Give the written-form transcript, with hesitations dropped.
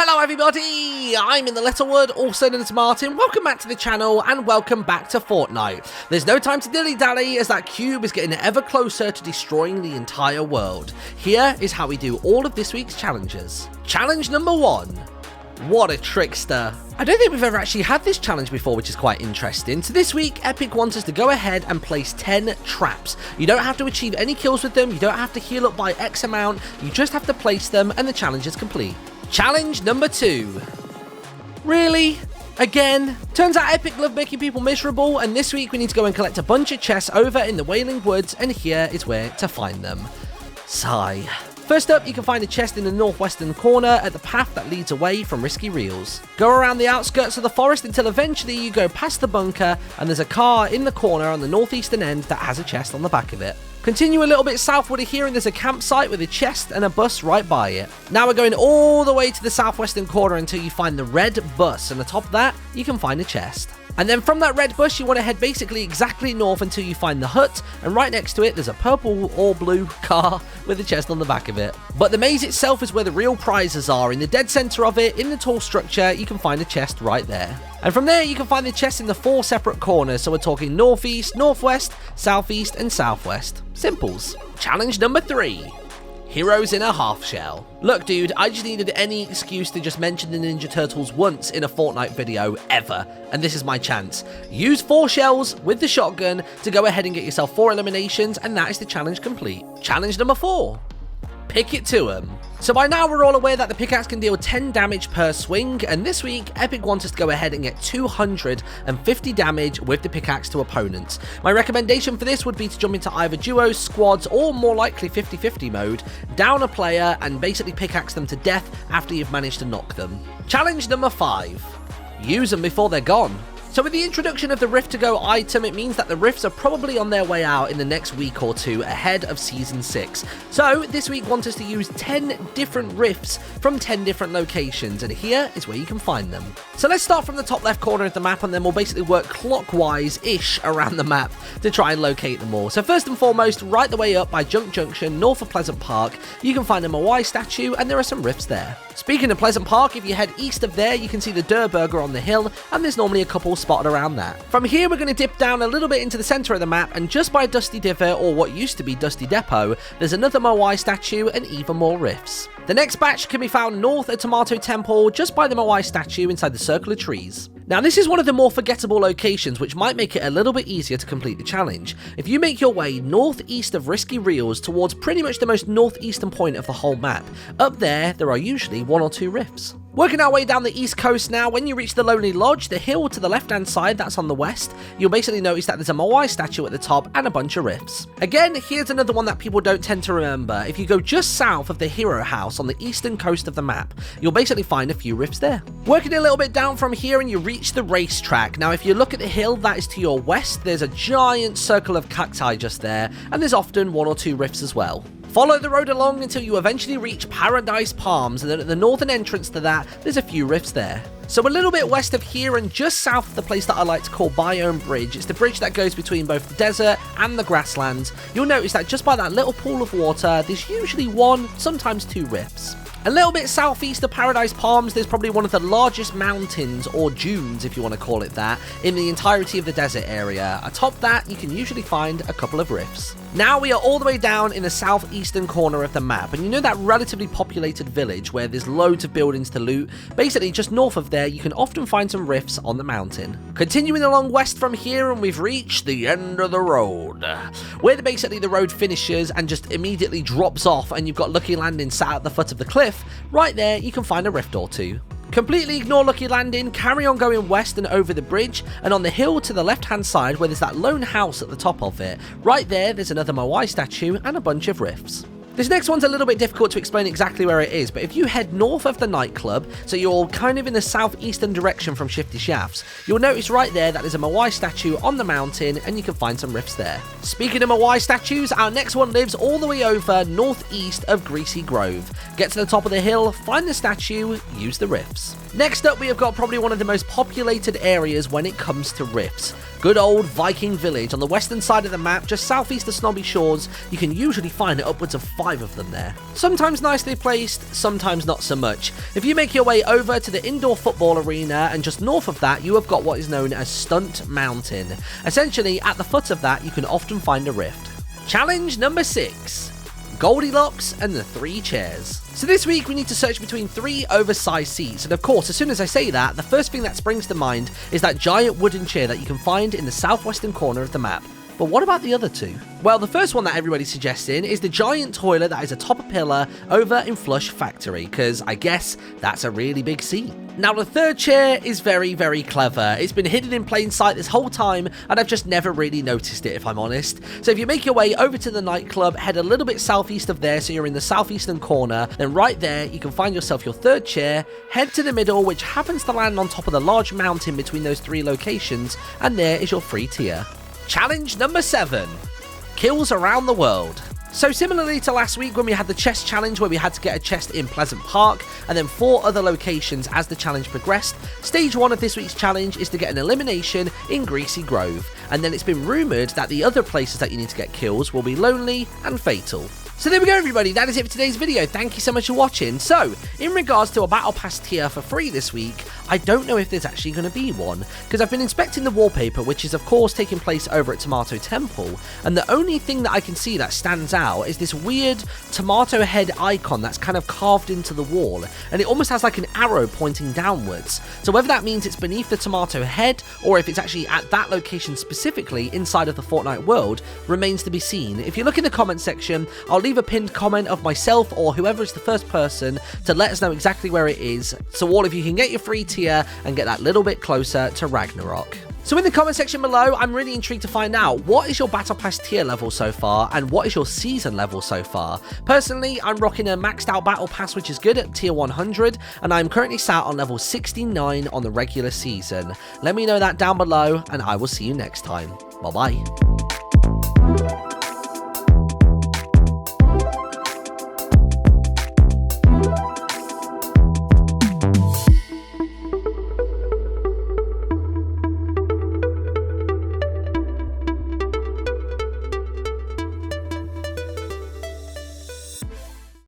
Hello everybody, I'm InTheLittleWood, also known as Martin. Welcome back to the channel and welcome back to Fortnite. There's no time to dilly-dally as that cube is getting ever closer to destroying the entire world. Here is how we do all of this week's challenges. Challenge number 1. What a trickster. I don't think we've ever actually had this challenge before, which is quite interesting. So this week, Epic wants us to go ahead and place 10 traps. You don't have to achieve any kills with them, you don't have to heal up by X amount, you just have to place them and the challenge is complete. Challenge number 2. Really? Again? Turns out Epic love making people miserable, and this week we need to go and collect a bunch of chests over in the Wailing Woods, and here is where to find them. Sigh. First up, you can find a chest in the northwestern corner at the path that leads away from risky reels. Go around the outskirts of the forest until eventually you go past the bunker and there's a car in the corner on the northeastern end that has a chest on the back of it. Continue a little bit southward of here and there's a campsite with a chest and a bus right by it. Now we're going all the way to the southwestern corner until you find the red bus, and atop that you can find a chest. And then from that red bus, you want to head basically exactly north until you find the hut, and right next to it, there's a purple or blue car with a chest on the back of it. But the maze itself is where the real prizes are. In the dead center of it, in the tall structure, you can find a chest right there. And from there, you can find the chest in the 4 separate corners, so we're talking northeast, northwest, southeast, and southwest. Simples. Challenge number 3. Heroes in a half shell. Look dude, I just needed any excuse to just mention the Ninja Turtles once in a Fortnite video ever, and this is my chance. Use 4 shells with the shotgun to go ahead and get yourself 4 eliminations, and that is the challenge complete. Challenge number 4. Pick it to 'em. So by now we're all aware that the pickaxe can deal 10 damage per swing, and this week Epic wants us to go ahead and get 250 damage with the pickaxe to opponents. My recommendation for this would be to jump into either duos, squads, or more likely 50-50 mode, down a player and basically pickaxe them to death after you've managed to knock them. Challenge number 5. Use them before they're gone. So with the introduction of the Rift to Go item, it means that the Rifts are probably on their way out in the next week or 2 ahead of Season 6. So this week wants us to use 10 different Rifts from 10 different locations, and here is where you can find them. So let's start from the top left corner of the map, and then we'll basically work clockwise-ish around the map to try and locate them all. So first and foremost, right the way up by Junk Junction, north of Pleasant Park, you can find a Moai statue, and there are some Rifts there. Speaking of Pleasant Park, if you head east of there, you can see the Durr Burger on the hill, and there's normally a couple spotted around that. From here, we're going to dip down a little bit into the center of the map, and just by Dusty Divot, or what used to be Dusty Depot, there's another Moai statue and even more Rifts. The next batch can be found north at Tomato Temple, just by the Moai statue inside the circle of trees. Now this is one of the more forgettable locations, which might make it a little bit easier to complete the challenge. If you make your way northeast of Risky Reels towards pretty much the most northeastern point of the whole map, up there are usually 1 or 2 rifts. Working our way down the east coast now, when you reach the Lonely Lodge, the hill to the left hand side that's on the west, you'll basically notice that there's a Moai statue at the top and a bunch of rifts. Again, here's another one that people don't tend to remember. If you go just south of the Hero House on the eastern coast of the map, you'll basically find a few rifts there. Working a little bit down from here and you reach the racetrack. Now if you look at the hill that is to your west, there's a giant circle of cacti just there, and there's often 1 or 2 rifts as well. Follow the road along until you eventually reach Paradise Palms, and then at the northern entrance to that, there's a few rifts there. So a little bit west of here and just south of the place that I like to call Biome Bridge, it's the bridge that goes between both the desert and the grasslands, you'll notice that just by that little pool of water, there's usually 1, sometimes 2 rifts. A little bit southeast of Paradise Palms, there's probably one of the largest mountains, or dunes if you want to call it that, in the entirety of the desert area. Atop that, you can usually find a couple of rifts. Now we are all the way down in the southeastern corner of the map, and you know that relatively populated village where there's loads of buildings to loot? Basically, just north of there, you can often find some rifts on the mountain. Continuing along west from here, and we've reached the end of the road, where basically the road finishes and just immediately drops off, and you've got Lucky Landing sat at the foot of the cliff. Right there, you can find a rift or 2. Completely ignore Lucky Landing, carry on going west and over the bridge, and on the hill to the left hand side where there's that lone house at the top of it, right there's another Moai statue and a bunch of rifts. This next one's a little bit difficult to explain exactly where it is, but if you head north of the nightclub, so you're kind of in the southeastern direction from Shifty Shafts, you'll notice right there that there's a Moai statue on the mountain, and you can find some rifts there. Speaking of Moai statues, our next one lives all the way over northeast of Greasy Grove. Get to the top of the hill, find the statue, use the rifts. Next up, we have got probably one of the most populated areas when it comes to rifts. good old Viking village on the western side of the map, just southeast of Snobby Shores. You can usually find upwards of 5 of them there. Sometimes nicely placed, sometimes not so much. If you make your way over to the indoor football arena, and just north of that, you have got what is known as Stunt Mountain. Essentially, at the foot of that, you can often find a rift. Challenge number 6. Goldilocks and the 3 chairs. So this week we need to search between 3 oversized seats, and of course as soon as I say that, the first thing that springs to mind is that giant wooden chair that you can find in the southwestern corner of the map. But what about the other 2? Well, the first one that everybody's suggesting is the giant toilet that is atop a pillar over in Flush Factory, because I guess that's a really big seat. Now, the third chair is very, very clever. It's been hidden in plain sight this whole time, and I've just never really noticed it, if I'm honest. So if you make your way over to the nightclub, head a little bit southeast of there, so you're in the southeastern corner, then right there, you can find yourself your third chair, head to the middle, which happens to land on top of the large mountain between those 3 locations, and there is your free tier. Challenge number 7. Kills around the world. So similarly to last week when we had the chest challenge where we had to get a chest in Pleasant Park and then 4 other locations as the challenge progressed, stage 1 of this week's challenge is to get an elimination in Greasy Grove, and then it's been rumoured that the other places that you need to get kills will be Lonely and Fatal. So there we go everybody, that is it for today's video. Thank you so much for watching. So, in regards to a Battle Pass tier for free this week, I don't know if there's actually going to be one, because I've been inspecting the wallpaper, which is of course taking place over at Tomato Temple, and the only thing that I can see that stands out is this weird tomato head icon that's kind of carved into the wall, and it almost has like an arrow pointing downwards. So whether that means it's beneath the tomato head, or if it's actually at that location specifically inside of the Fortnite world, remains to be seen. If you look in the comment section, I'll leave a pinned comment of myself or whoever is the first person to let us know exactly where it is, so all of you can get your free tier and get that little bit closer to Ragnarok. So in the comment section below, I'm really intrigued to find out, what is your Battle Pass tier level so far, and what is your season level so far? Personally, I'm rocking a maxed out Battle Pass, which is good at tier 100, and I'm currently sat on level 69 on the regular season. Let me know that down below, and I will see you next time. Bye bye.